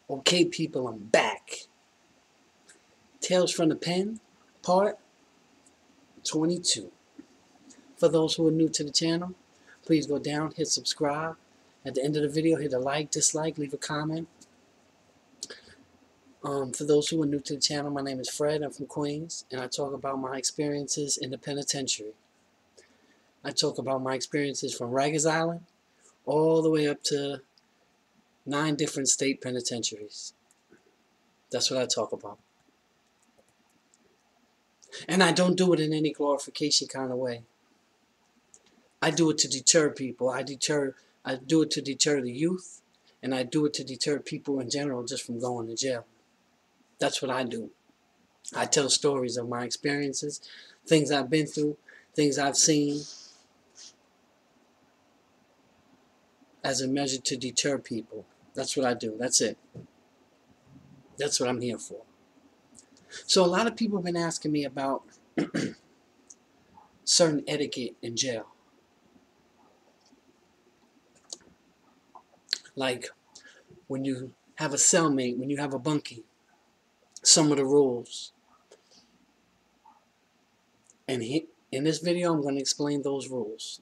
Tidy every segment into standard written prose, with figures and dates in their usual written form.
Okay, people, I'm back. Tales from the Pen, part 22. For those who are new to the channel, please go down, hit subscribe. At the end of the video, hit a like, dislike, leave a comment. For those who are new to the channel, my name is Fred. I'm from Queens, and I talk about my experiences in the penitentiary. I talk about my experiences from Rikers Island all the way up to 9 different state penitentiaries. That's what I talk about. And I don't do it in any glorification kind of way. I do it to deter people. I do it to deter the youth, and I do it to deter people in general just from going to jail. That's what I do. I tell stories of my experiences, things I've been through, things I've seen, as a measure to deter people. That's what I do. That's it. That's what I'm here for. So a lot of people have been asking me about certain etiquette in jail. Like when you have a cellmate, when you have a bunkie, some of the rules. And in this video, I'm going to explain those rules.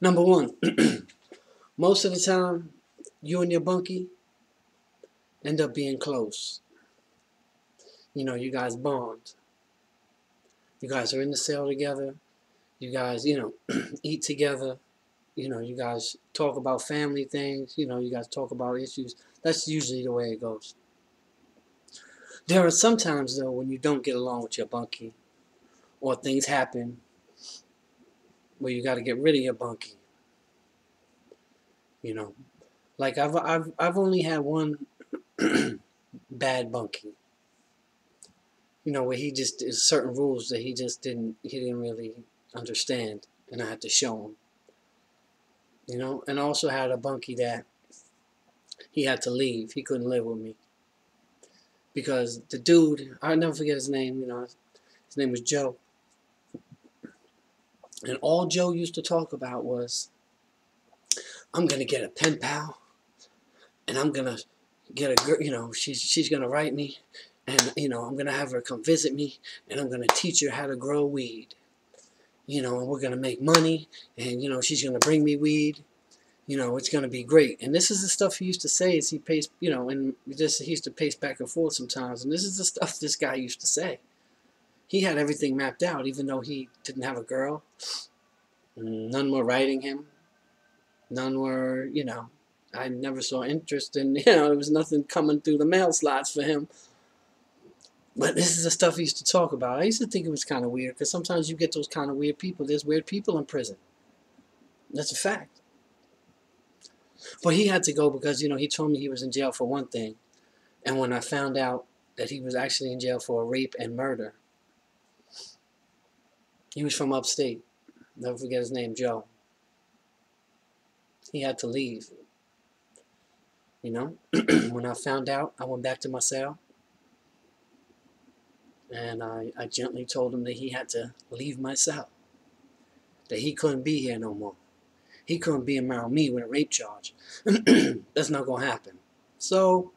Number one, most of the time, you and your bunkie end up being close. You know, you guys bond. You guys are in the cell together. You guys, eat together. You guys talk about family things. You guys talk about issues. That's usually the way it goes. There are some times, though, when you don't get along with your bunkie, or things happen where you got to get rid of your bunkie. Like I've only had one bad bunkie. Where he just there's certain rules that he didn't really understand, and I had to show him. And I also had a bunkie that he had to leave. He couldn't live with me because the dude, I'll never forget his name. His name was Joe, and all Joe used to talk about was, I'm gonna get a pen pal, and I'm gonna get a girl. She's gonna write me, and I'm gonna have her come visit me, and I'm gonna teach her how to grow weed. And we're gonna make money, and she's gonna bring me weed. It's gonna be great. And this is the stuff he used to say as he paced, and he used to pace back and forth sometimes. And this is the stuff this guy used to say. He had everything mapped out, even though he didn't have a girl. None were writing him. None were, I never saw interest in, there was nothing coming through the mail slots for him. But this is the stuff he used to talk about. I used to think it was kind of weird, because sometimes you get those kind of weird people. There's weird people in prison. That's a fact. But he had to go because, he told me he was in jail for one thing. And when I found out that he was actually in jail for rape and murder, he was from upstate. Never forget his name, Joe. He had to leave. When I found out, I went back to my cell. And I gently told him that he had to leave my cell. That he couldn't be here no more. He couldn't be around me with a rape charge. That's not going to happen. So,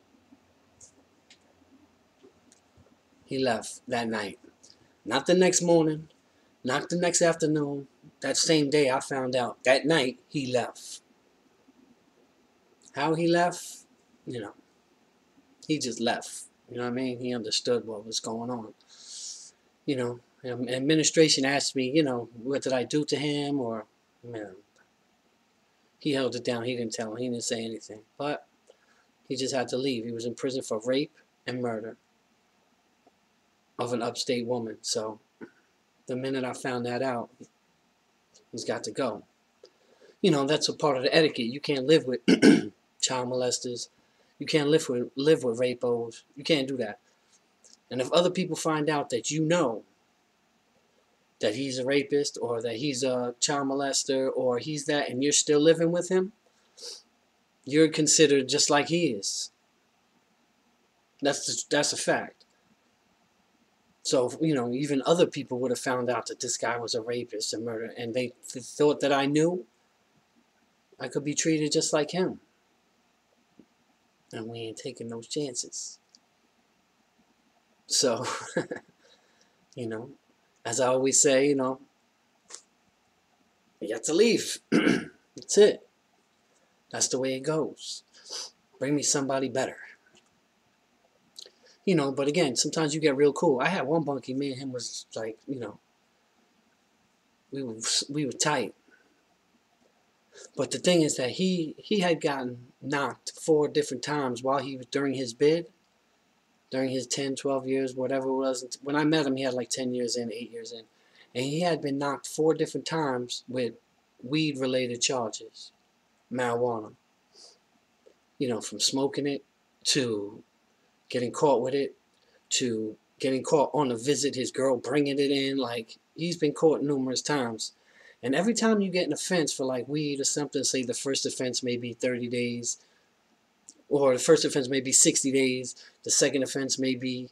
he left that night. Not the next morning. Not the next afternoon. That same day I found out. That night, he left. How he left? He just left. You know what I mean? He understood what was going on. Administration asked me, what did I do to him? Or, he held it down. He didn't tell him. He didn't say anything. But he just had to leave. He was in prison for rape and murder of an upstate woman. So the minute I found that out, he's got to go. That's a part of the etiquette. You can't live with child molesters. You can't live with rapos. You can't do that. And if other people find out that that he's a rapist, or that he's a child molester, or he's that, and you're still living with him, you're considered just like he is. That's a fact. So, even other people would have found out that this guy was a rapist and murderer, and they thought that I knew, I could be treated just like him. and we ain't taking those chances. So, you know, as I always say, you know, you got to leave. That's it. That's the way it goes. Bring me somebody better. You know, but again, sometimes you get real cool. I had one bunkie, me and him was like, you know, we were tight. But the thing is that he had gotten knocked 4 different times while he was during his bid, during his 10, 12 years, whatever it was. When I met him, he had like 10 years in, 8 years in. And he had been knocked 4 different times with weed-related charges, marijuana. You know, from smoking it to getting caught with it to getting caught on a visit, his girl bringing it in. Like, he's been caught numerous times. And every time you get an offense for like weed or something, say the first offense may be 30 days, or the first offense may be 60 days, the second offense may be,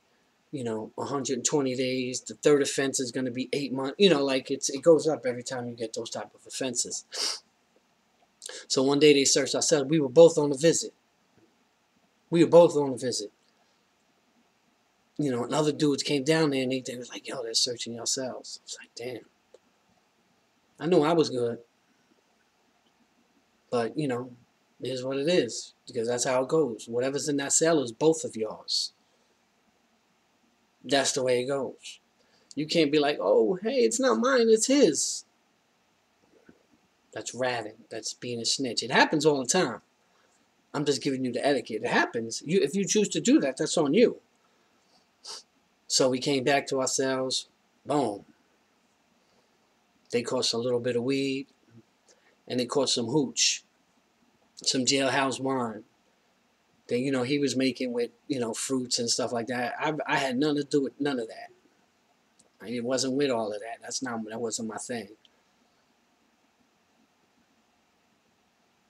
you know, 120 days, the third offense is going to be 8 months. You know, like it goes up every time you get those type of offenses. So one day they searched our cell. We were both on a visit. We were both on a visit. You know, and other dudes came down there and they was like, yo, they're searching your cells. I was like, damn. I knew I was good. But, you know, it is what it is. Because that's how it goes. Whatever's in that cell is both of yours. That's the way it goes. You can't be like, oh, hey, it's not mine, it's his. That's ratting. That's being a snitch. It happens all the time. I'm just giving you the etiquette. It happens. If you choose to do that, that's on you. So we came back to ourselves. Boom. They caught a little bit of weed. And they caught some hooch. Some jailhouse wine. That, you know, he was making with, you know, fruits and stuff like that. I had nothing to do with none of that. I mean, it wasn't with all of that. That wasn't my thing.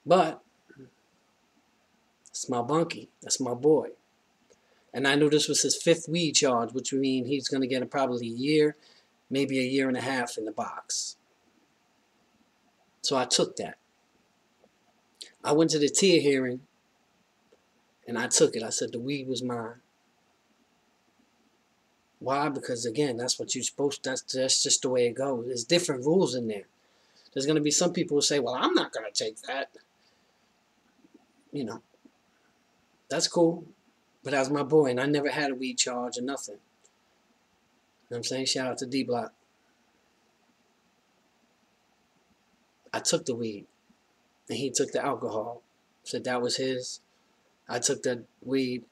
But that's my bunkie. That's my boy. And I knew this was his 5th weed charge, which would mean he's going to get probably a year, maybe a year and a half in the box. So I took that. I went to the tier hearing, and I took it. I said the weed was mine. Why? Because, again, that's what you're supposed to, that's just the way it goes. There's different rules in there. There's going to be some people who say, well, I'm not going to take that. You know, that's cool. But that was my boy, and I never had a weed charge or nothing. You know what I'm saying? Shout out to D-Block. I took the weed, and he took the alcohol. Said that was his. I took the weed.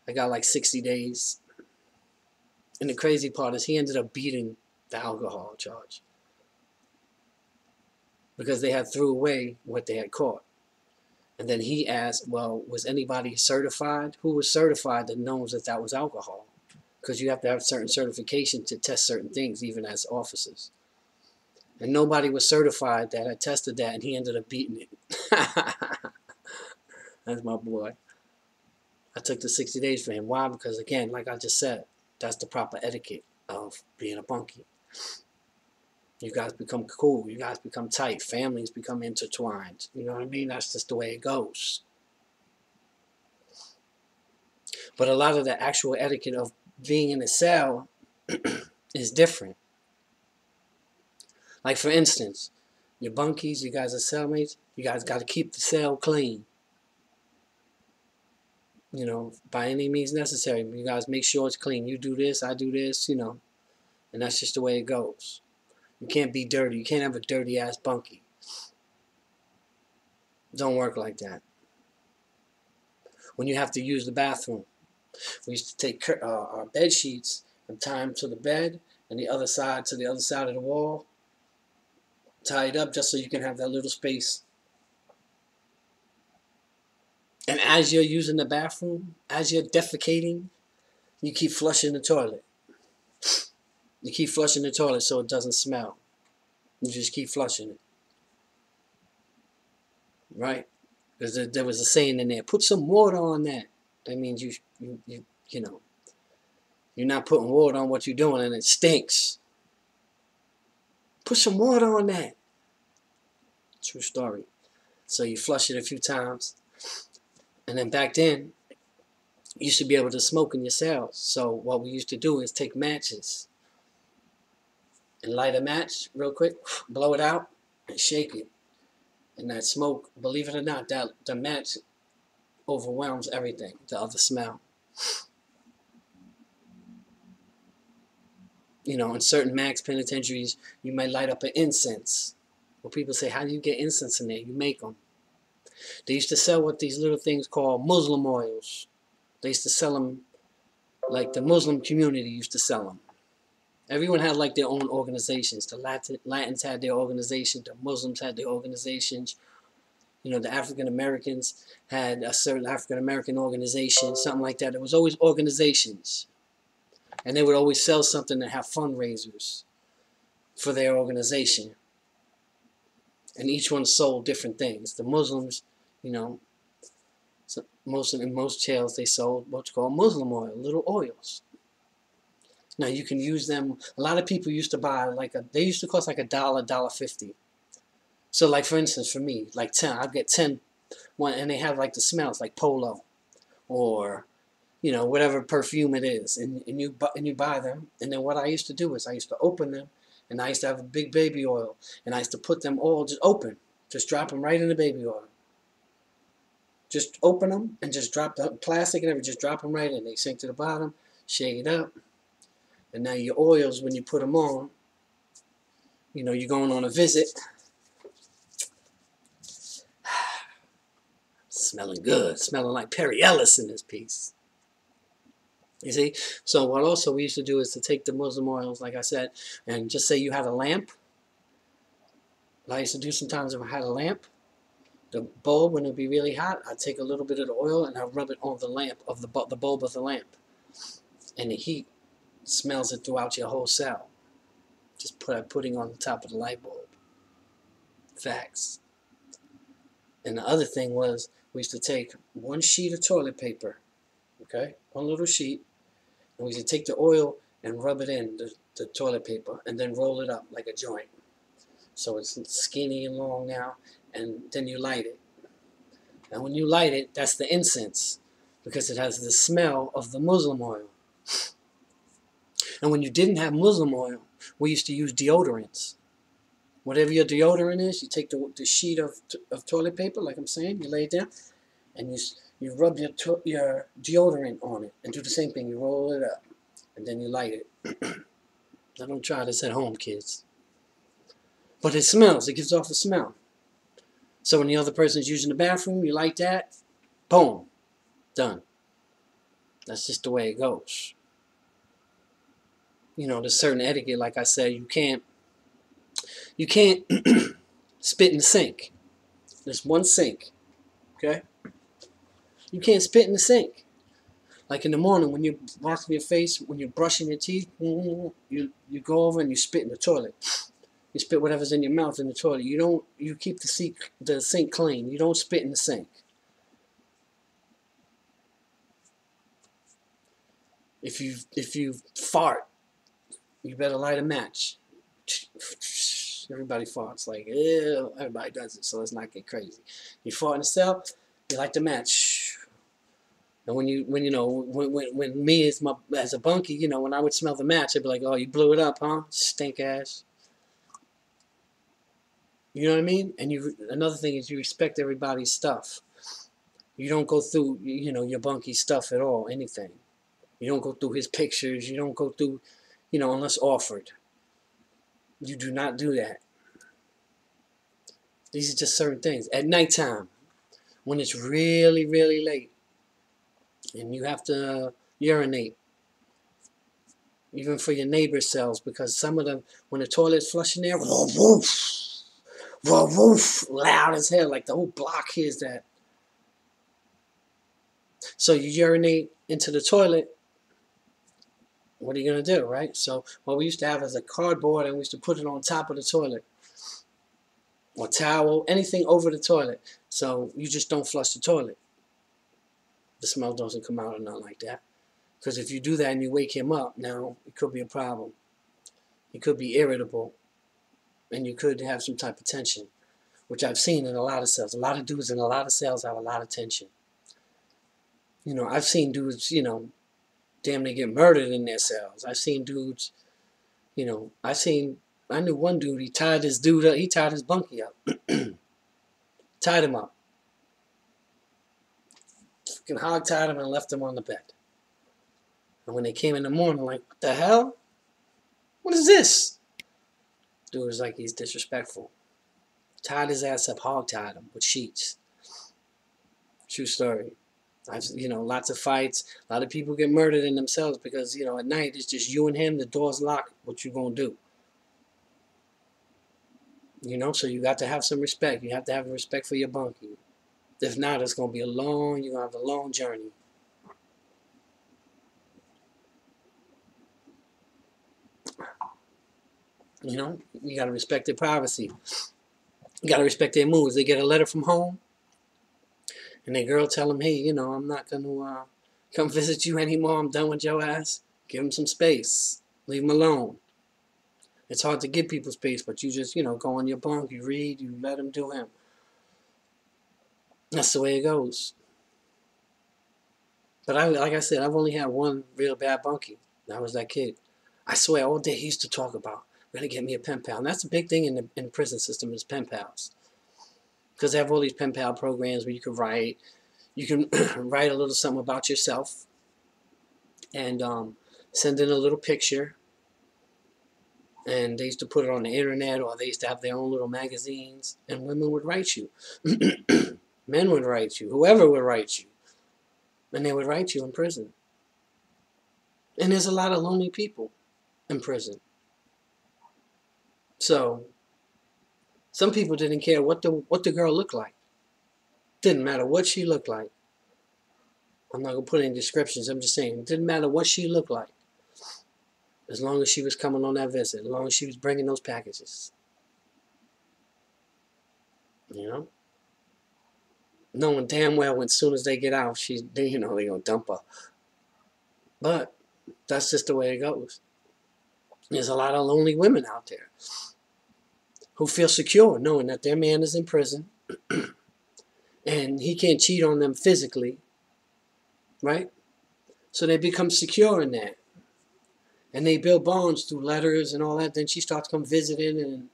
I got like 60 days. And the crazy part is he ended up beating the alcohol charge. Because they had threw away what they had caught. And then he asked, well, was anybody certified? Who was certified that knows that that was alcohol? Because you have to have certain certification to test certain things, even as officers. And nobody was certified that had tested that, and he ended up beating it. That's my boy. I took the 60 days for him. Why? Because, again, like I just said, that's the proper etiquette of being a bunkie. You guys become cool. You guys become tight. Families become intertwined. You know what I mean? That's just the way it goes. But a lot of the actual etiquette of being in a cell is different. Like, for instance, your bunkies, you guys are cellmates, you guys got to keep the cell clean. You know, by any means necessary. You guys make sure it's clean. You do this, I do this, you know. And that's just the way it goes. You can't be dirty. You can't have a dirty-ass bunkie. Don't work like that. When you have to use the bathroom, we used to take our bed sheets and tie them to the bed and the other side to the other side of the wall. Tie it up just so you can have that little space. And as you're using the bathroom, as you're defecating, you keep flushing the toilet. You keep flushing the toilet so it doesn't smell. You just keep flushing it. Right? Because there was a saying in there, put some water on that. That means you know, you're not putting water on what you're doing and it stinks. Put some water on that. True story. So you flush it a few times. And then back then, used to be able to smoke in your cells. So what we used to do is take matches and light a match real quick, blow it out, and shake it. And that smoke, believe it or not, that the match overwhelms everything, the other smell. You know, in certain max penitentiaries, you might light up an incense. Well, people say, how do you get incense in there? You make them. They used to sell what these little things called Muslim oils. They used to sell them, like the Muslim community used to sell them. Everyone had like their own organizations. The Latins had their organization. The Muslims had their organizations. You know, the African Americans had a certain African American organization, something like that. There was always organizations. And they would always sell something and have fundraisers for their organization. And each one sold different things. The Muslims, you know, so in most jails they sold what's called Muslim oil, little oils. Now you can use them. A lot of people used to buy they used to cost like $1, $1.50. So like for instance, for me, like 10, I'll get 10, and they have like the smells like Polo, or you know, whatever perfume it is, and you buy them. And then what I used to do is I used to open them, and I used to have a big baby oil, and I used to put them all just open, just drop them right in the baby oil. Just open them and just drop the plastic and everything, just drop them right in. They sink to the bottom, shake it up, and now your oils, when you put them on, you know, you're going on a visit. Smelling good, smelling like Perry Ellis in this piece. You see? So what also we used to do is to take the Muslim oils, like I said, and just say you had a lamp. What I used to do sometimes if I had a lamp, the bulb, when it would be really hot, I'd take a little bit of the oil and I'd rub it on the lamp, of the bulb of the lamp. And the heat smells it throughout your whole cell. Just putting on the top of the light bulb. Facts. And the other thing was, we used to take one sheet of toilet paper, okay, one little sheet, and we used to take the oil and rub it in the toilet paper and then roll it up like a joint. So it's skinny and long now, and then you light it. And when you light it, that's the incense, because it has the smell of the Muslim oil. And when you didn't have Muslim oil, we used to use deodorants. Whatever your deodorant is, you take the sheet of toilet paper, like I'm saying, you lay it down, and you rub your deodorant on it, and do the same thing. You roll it up, and then you light it. Now don't try this at home, kids. But it smells. It gives off a smell. So when the other person's using the bathroom, you light that, boom, done. That's just the way it goes. You know, there's certain etiquette, like I said, you can't spit in the sink. There's one sink, okay? You can't spit in the sink. Like in the morning when you're washing your face, when you're brushing your teeth, you go over and you spit in the toilet. You spit whatever's in your mouth in the toilet. You keep the sink clean. You don't spit in the sink. If you fart, you better light a match. Everybody farts, like, ew, everybody does it, so let's not get crazy. You fart in the cell, you light the match. And when me as a bunkie, you know, when I would smell the match, I'd be like, oh, you blew it up, huh? Stink ass. You know what I mean? And another thing is you respect everybody's stuff. You don't go through, you know, your bunkie stuff at all, anything. You don't go through his pictures. You don't go through, you know, unless offered. You do not do that. These are just certain things. At nighttime, when it's really, really late, and you have to urinate, even for your neighbor's cells, because some of them, when the toilet's flushing there, woof, woof, woof, loud as hell, like the whole block hears that. So you urinate into the toilet. What are you going to do, right? So what we used to have is a cardboard, and we used to put it on top of the toilet. Or towel, anything over the toilet. So you just don't flush the toilet. The smell doesn't come out or nothing like that. Because if you do that and you wake him up, now it could be a problem. He could be irritable. And you could have some type of tension. Which I've seen in a lot of cells. A lot of dudes in a lot of cells have a lot of tension. You know, I've seen dudes, you know, damn near get murdered in their cells. I've seen dudes, you know, I knew one dude, he tied his dude up, he tied his bunkie up. Tied him up. Fucking hog tied him and left him on the bed. And when they came in the morning, like, what the hell? What is this? Dude was like, he's disrespectful. Tied his ass up, hog tied him with sheets. True story. You know, lots of fights. A lot of people get murdered in themselves because, you know, at night it's just you and him. The door's locked. What you gonna do? You know, so you got to have some respect. You have to have respect for your bunkie. If not, it's gonna be you're gonna have a long journey. You know, you gotta respect their privacy. You gotta respect their moods. They get a letter from home, and their girl tell them, hey, you know, I'm not gonna come visit you anymore. I'm done with your ass. Give them some space. Leave them alone. It's hard to give people space, but you just, you know, go on your bunk, you read, you let him do him. That's the way it goes. But like I said, I've only had one real bad bunkie. That was that kid. I swear, all day he used to talk about, we're going to get me a pen pal. And that's a big thing in the prison system is pen pals. Because they have all these pen pal programs where you can write. You can write a little something about yourself. And send in a little picture. And they used to put it on the internet, or they used to have their own little magazines. And women would write you. Men would write you. Whoever would write you. And they would write you in prison. And there's a lot of lonely people in prison. So, some people didn't care what the girl looked like. Didn't matter what she looked like. I'm not going to put any descriptions. I'm just saying, it didn't matter what she looked like. As long as she was coming on that visit. As long as she was bringing those packages. You know? Knowing damn well when as soon as they get out, they're going to dump her. But that's just the way it goes. There's a lot of lonely women out there who feel secure knowing that their man is in prison and he can't cheat on them physically, right? So they become secure in that. And they build bonds through letters and all that. Then she starts to come visiting and,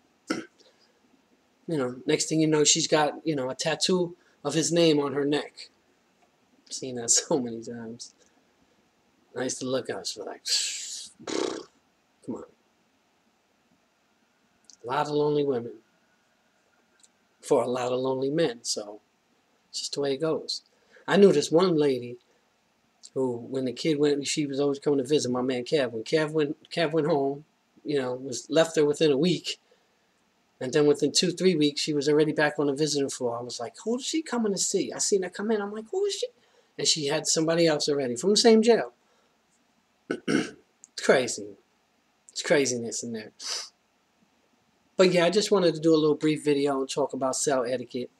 you know, next thing you know, she's got, you know, a tattoo of his name on her neck. I've seen that so many times. I used to look at us for like, come on. A lot of lonely women for a lot of lonely men. So it's just the way it goes. I knew this one lady who, when the kid went, she was always coming to visit my man Kev. When Kev went home, you know, was left her within a week. And then within 2-3 weeks, she was already back on the visiting floor. I was like, who is she coming to see? I seen her come in. I'm like, who is she? And she had somebody else already from the same jail. It's crazy. It's craziness in there. But yeah, I just wanted to do a little brief video and talk about cell etiquette.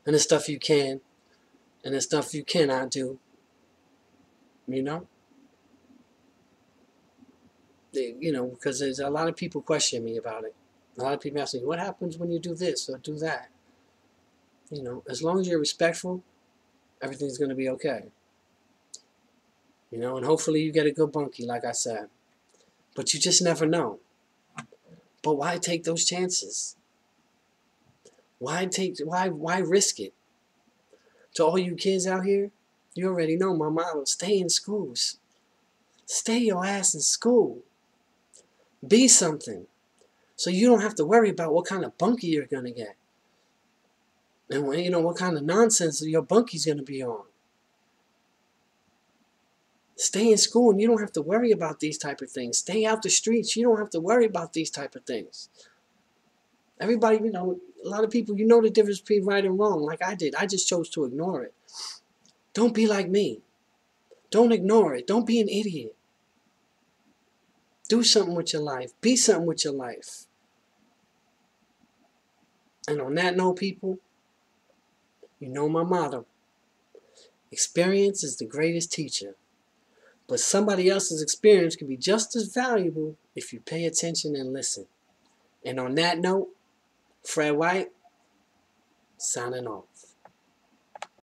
And the stuff you can. And the stuff you cannot do. You know? You know, because there's a lot of people question me about it. A lot of people ask me, what happens when you do this or do that? You know, as long as you're respectful, everything's going to be okay. You know, and hopefully you get a good bunkie, like I said. But you just never know. But why take those chances? Why risk it? To all you kids out here, you already know my motto, stay in schools. Stay your ass in school. Be something. So you don't have to worry about what kind of bunkie you're going to get. And you know what kind of nonsense your bunkie's going to be on. Stay in school and you don't have to worry about these type of things. Stay out the streets. You don't have to worry about these type of things. Everybody, you know, a lot of people, you know the difference between right and wrong like I did. I just chose to ignore it. Don't be like me. Don't ignore it. Don't be an idiot. Do something with your life. Be something with your life. And on that note, people, you know my motto. Experience is the greatest teacher. But somebody else's experience can be just as valuable if you pay attention and listen. And on that note, Fred White, signing off.